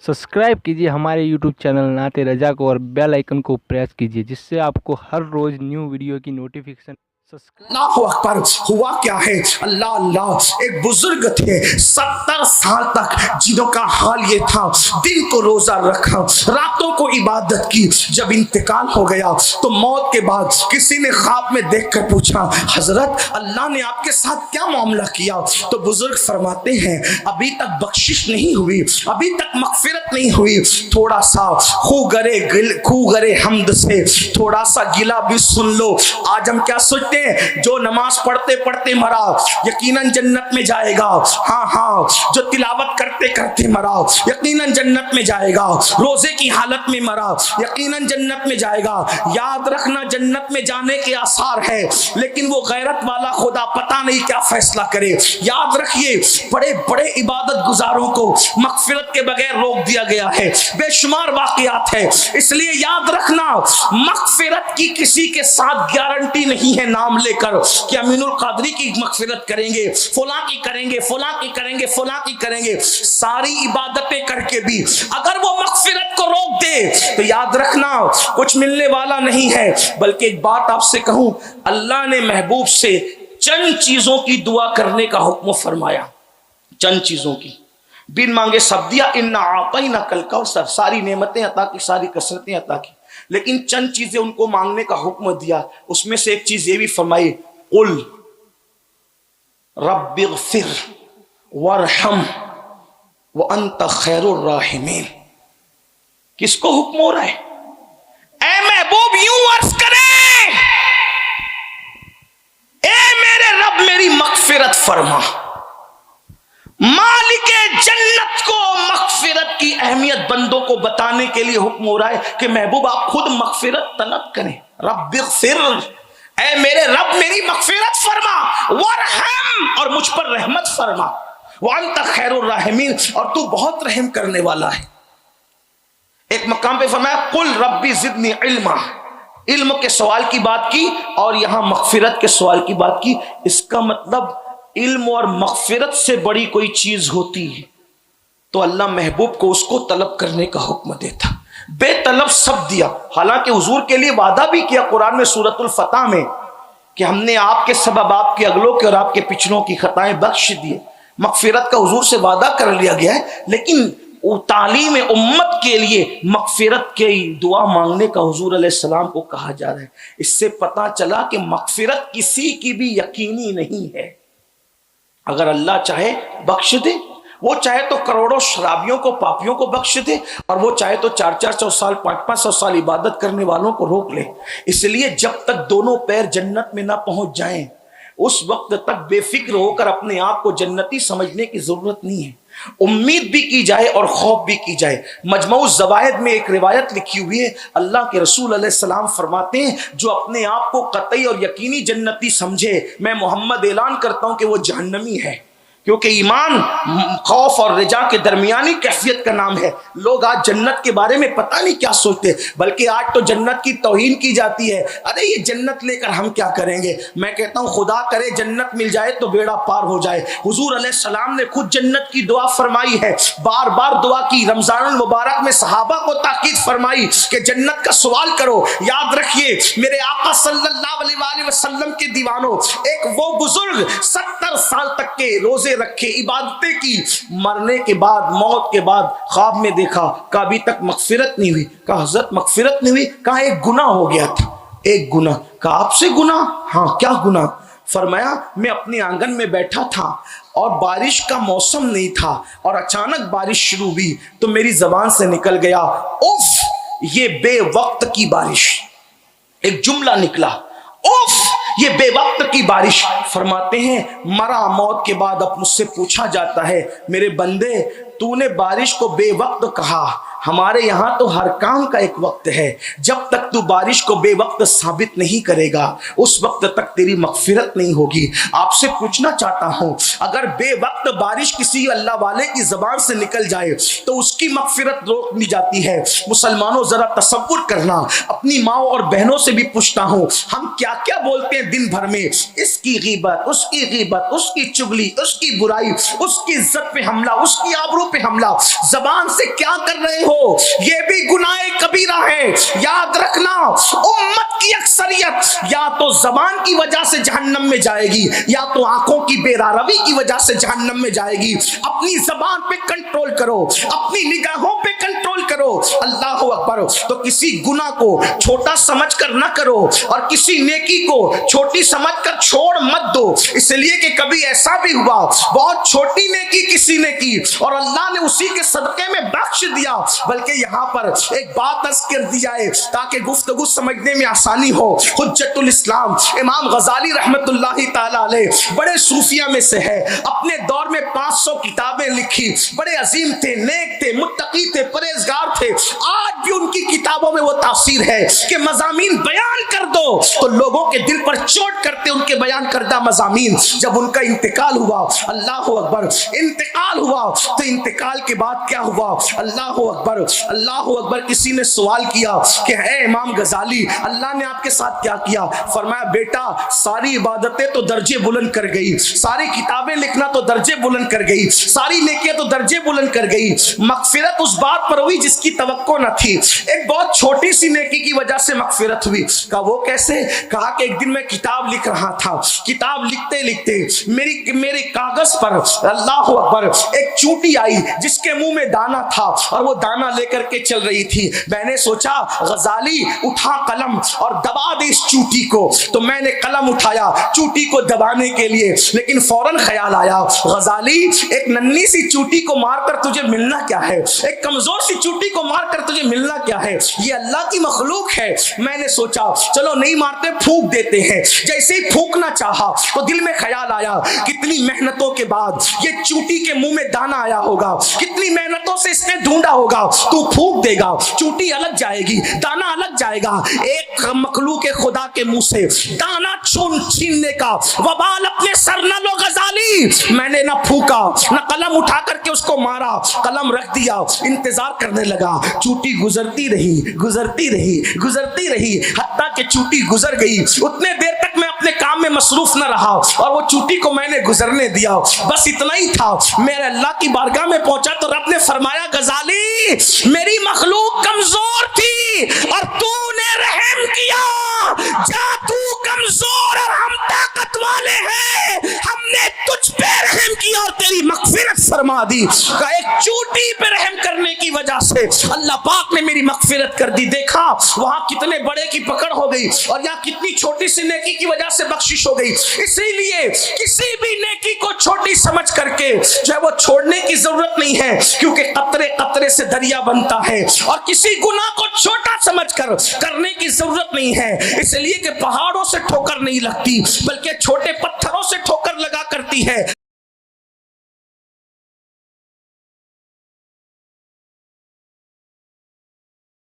Subscribe कीजिए हमारे YouTube channel नाते रजा को और बेल आइकन को प्रेस कीजिए, जिससे आपको हर रोज न्यू वीडियो की नोटिफिकेशन। अल्लाहु अकबर। हुआ क्या है, अल्लाह अल्लाह, एक बुजुर्ग थे 70 साल तक, जिनों का हाल ये था, दिन को रोजा रखा, रातों को इबादत की। जब इंतकाल हो गया तो मौत के बाद किसी ने ख्वाब में देखकर पूछा, हजरत अल्लाह ने आपके साथ क्या मामला किया? तो बुजुर्ग फरमाते हैं, अभी तक बख्शिश नहीं हुई, अभी तक मगफिरत नहीं हुई। थोड़ा सा खूगरे हमद से थोड़ा सा गिला भी सुन लो। आज हम क्या सोचते, जो नमाज पढ़ते पढ़ते मरा यकीनन जन्नत में जाएगा। हाँ हाँ, जो तिलावत करते करते मरा यकीनन जन्नत में जाएगा। रोजे की हालत में मरा यकीनन जन्नत में जाएगा। याद रखना, जन्नत में जाने के आसार है, लेकिन वो गैरत वाला खुदा पता नहीं क्या फैसला करे। याद रखिए, बड़े बड़े इबादत गुजारों को मगफिरत के बगैर रोक दिया गया है। बेशुमार वाकयात है, इसलिए याद रखना, मगफिरत की किसी के साथ गारंटी नहीं है नाम लेकर कि अमीनुल कादरी की मगफिरत करेंगे, फुला की करेंगे, फुला की करेंगे, फुला की करेंगे। सारी इबादतें करके भी अगर वो मगफिरत को रोक दे तो याद रखना कुछ मिलने वाला नहीं है। बल्कि एक बात आपसे कहूं, अल्लाह ने महबूब से चंद चीजों की दुआ करने का हुक्म फरमाया। चंद चीजों की बिन मांगे सब दिया, इन्ना आतैना कल कौसर, सारी नेमतें अता की, सारी कसरतें अता की, लेकिन चंद चीजें उनको मांगने का हुक्म दिया। उसमें से एक चीज ये भी फरमाई, कुल रब्बिग़फिर वरहम व अंत खैरुर राहिमीन। किसको हुक्म हो रहा है? ऐ महबूब यूं अर्ज करें, ऐ मेरे रब मेरी मगफिरत फरमा। मालिके जन्नत को मगफिरत की अहमियत बंदों को बताने के लिए हुक्म हो रहा है कि महबूब आप खुद मगफिरत तलब करें। रब्बिग़फिर, ऐ मेरे रब मेरी मगफिरत फरमा, वरहम, और मुझ पर रहमत फरमा, व अंत खैरुर राहिमीन, और तू बहुत रहम करने वाला है। एक मकाम पे फरमाया, कुल रब्बी ज़िदनी इल्मा, इल्म के सवाल की बात की, और यहां मगफिरत के सवाल की बात की। इसका मतलब इल्म और मगफिरत से बड़ी कोई चीज होती है तो अल्लाह महबूब को उसको तलब करने का हुक्म देता। बेतलब सब दिया। हालांकि हुजूर के लिए वादा भी किया कुरान में सूरतुल फतह में कि हमने आपके सबब आपके अगलों के और आपके पिछलों की खताएं बख्श दिए। मगफिरत का हुजूर से वादा कर लिया गया है, लेकिन तालीम उम्मत के लिए मगफिरत के दुआ मांगने का हुजूर अलैहिस्सलाम को कहा जा रहा है। इससे पता चला कि मगफिरत किसी की भी यकीनी नहीं है। अगर अल्लाह चाहे बख्श दे, वो चाहे तो करोड़ों शराबियों को, पापियों को बख्श दे, और वो चाहे तो 400-400 साल 500-500 साल इबादत करने वालों को रोक ले। इसलिए जब तक दोनों पैर जन्नत में ना पहुंच जाएं, उस वक्त तक बेफिक्र होकर अपने आप को जन्नती समझने की जरूरत नहीं है। उम्मीद भी की जाए और खौफ भी की जाए। मजमऊ ज़वाहिद में एक रिवायत लिखी हुई है, अल्लाह के रसूल अलैहिस्सलाम फरमाते हैं, जो अपने आप को कतई और यकीनी जन्नती समझे, मैं मोहम्मद ऐलान करता हूं कि वो जहन्नमी है। क्योंकि ईमान खौफ और रजा के दरमियानी कैफियत का नाम है। लोग आज जन्नत के बारे में पता नहीं क्या सोचते, बल्कि आज तो जन्नत की तौहीन की जाती है। अरे ये जन्नत लेकर हम क्या करेंगे? मैं कहता हूँ खुदा करे जन्नत मिल जाए तो बेड़ा पार हो जाए। हुजूर अलैहिस्सलाम ने खुद जन्नत की दुआ फरमाई है, बार बार दुआ की। रमजानुल मुबारक में सहाबा को ताकीद फरमाई कि जन्नत का सवाल करो। याद रखिए मेरे आका सल्लल्लाहु अलैहि वसल्लम के दीवानों, एक वो बुजुर्ग 70 साल तक के रोजे रखे, इबादतें की, मरने के बाद, मौत के बाद ख्वाब में देखा, कहा अभी तक मगफिरत नहीं हुई। कहा हज़रत मगफिरत नहीं हुई? कहा एक गुनाह हो गया था, एक गुनाह। कहा आपसे गुनाह? हाँ, क्या गुनाह? फरमाया मैं अपने आंगन में बैठा था और बारिश का मौसम नहीं था, और अचानक बारिश शुरू हुई तो मेरी जबान से निकल गया, उफ ये बेवक्त की बारिश। एक जुमला निकला, उफ ये बेवक्त की बारिश। फरमाते हैं मरा मौत के बाद अब मुझसे पूछा जाता है, मेरे बंदे तूने बारिश को बेवक्त कहा, ہمارے یہاں تو ہر کام کا ایک وقت ہے. جب تک تو بارش کو بے وقت ثابت نہیں کرے گا اس وقت تک تیری مغفرت نہیں ہوگی. آپ سے پوچھنا چاہتا ہوں اگر بے وقت بارش کسی اللہ والے کی زبان سے نکل جائے تو اس کی مغفرت روک دی جاتی ہے. مسلمانوں ذرا تصور کرنا, اپنی ماں اور بہنوں سے بھی پوچھتا ہوں ہم کیا کیا بولتے ہیں دن بھر میں, اس کی غیبت, اس کی غیبت, اس کی چگلی, اس کی برائی, اس کی عزت پہ حملہ, اس کی آبرو پہ حملہ. زبان سے کیا کر رہے ہو, یہ بھی گناہ کبیرہ ہے. یاد رکھنا امت کی اکثریت یا تو زبان کی وجہ سے جہنم میں جائے گی یا تو آنکھوں کی بے راروی کی وجہ سے جہنم میں جائے گی. اپنی زبان پہ کنٹرول کرو, اپنی نگاہوں پہ کنٹرول کرو. اللہ اکبر. تو کسی گناہ کو چھوٹا سمجھ کر نہ کرو اور کسی نیکی کو چھوٹی سمجھ کر چھوڑ مت دو, اس لیے کہ کبھی ایسا بھی ہوا بہت چھوٹی نیکی کسی نے کی اور اللہ نے اسی کے صدقے میں بخش دیا. بلکہ یہاں پر ایک بات عرض کر دی جائے تاکہ گفتگو سمجھنے میں آسانی ہو. حجت الاسلام امام غزالی رحمت اللہ تعالی علیہ بڑے صوفیہ میں سے ہے, اپنے دور میں 500 کتابیں لکھی, بڑے عظیم تھے, نیک تھے, متقی تھے, پرہیزگار تھے. آج بھی ان کی کتابوں میں وہ تاثیر ہے کہ مضامین بیان کر دو تو لوگوں کے دل پر چوٹ کرتے ان کے بیان کردہ مضامین. جب ان کا انتقال ہوا, اللہ اکبر, انتقال ہوا تو انتقال کے بعد کیا ہوا, اللہ اکبر, اللہ اکبر. کسی نے سوال کیا کہ اے امام غزالی اللہ نے آپ کے ساتھ کیا کیا؟ فرمایا بیٹا ساری عبادتیں تو درجے بلند کر گئی, ساری کتابیں لکھنا تو درجے بلند کر گئی, ساری نیکیاں تو درجے بلند کر گئی, مغفرت اس بات پر ہوئی جس کی توقع نہ تھی. ایک بہت چھوٹی سی نیکی کی وجہ سے مغفرت ہوئی. کہا وہ کیسے؟ کہا کہ ایک دن میں کتاب لکھ رہا تھا, کتاب لکھتے لکھتے میرے کاغذ پر اللہ اکبر ایک چونٹی آئی جس کے منہ میں دانا تھا اور وہ دانا لے کر کے چل رہی تھی. میں نے سوچا غزالی اٹھا قلم اور دبا دے اس چونٹی کو, تو میں نے قلم اٹھایا چونٹی کو دبانے کے لیے, لیکن فوراً خیال آیا غزالی ایک ننھی سی چونٹی کو مار کر تجھے ملنا کیا ہے, ایک کمزور سی چونٹی کو مار کر تجھے ملنا کیا ہے, یہ اللہ کی مخلوق ہے. میں نے سوچا چلو نہیں مارتے پھونک دیتے ہیں. جیسے ہی پھونکنا چاہا تو دل میں خیال آیا کتنی محنتوں کے بعد یہ چونٹی کے منہ میں دانا آیا ہوگا, کتنی محنتوں سے اس نے ڈھونڈا ہوگا, تو پھونک دے گا چونٹی الگ جائے گی, دانا الگ جائے گا. ایک مخلوق خدا کے منہ سے دانا چھیننے کا وبال اپنے سر نہ لو غزالی. میں نے نہ پھونکا نہ قلم اٹھا کر کے اس کو مارا, قلم رکھ دیا, انتظار کرنے لگا. چونٹی گزرتی رہی گزرتی رہی گزرتی رہی حتیٰ کہ چونٹی گزر گئی. اتنے دیر تک میں اپنے کام میں مصروف نہ رہا اور وہ چونٹی کو میں نے گزرنے دیا. بس اتنا ہی تھا. میرے اللہ کی بارگاہ میں پہنچا تو رب نے فرمایا غزالی میری مخلوق کمزور تھی اور تو نے رحم کیا, جا تو کمزور اور ہم طاقت والے ہیں, ہم نے تجھ پہ رحم کیا اور تیری مغفرت فرما دی. کہ ایک چوٹی پہ رحم کرنے کی وجہ سے اللہ پاک نے میری مغفرت کر دی. دیکھا وہاں کتنے بڑے کی پکڑ ہو گئی اور یہاں کتنی چھوٹی سی نیکی کی وجہ سے بخشش ہو گئی. اسی لیے کسی بھی نیکی کو چھوٹی سمجھ کر کے جو ہے وہ چھوڑنے کی ضرورت نہیں ہے, کیونکہ قطرے قطرے سے دریا بنتا ہے. اور کسی گناہ کو چھوٹا سمجھ کر کرنے کی ضرورت نہیں ہے, اس لیے کہ پہاڑوں سے ٹھوکر نہیں لگتی بلکہ چھوٹے پتھروں سے ٹھوکر لگا کرتی ہے.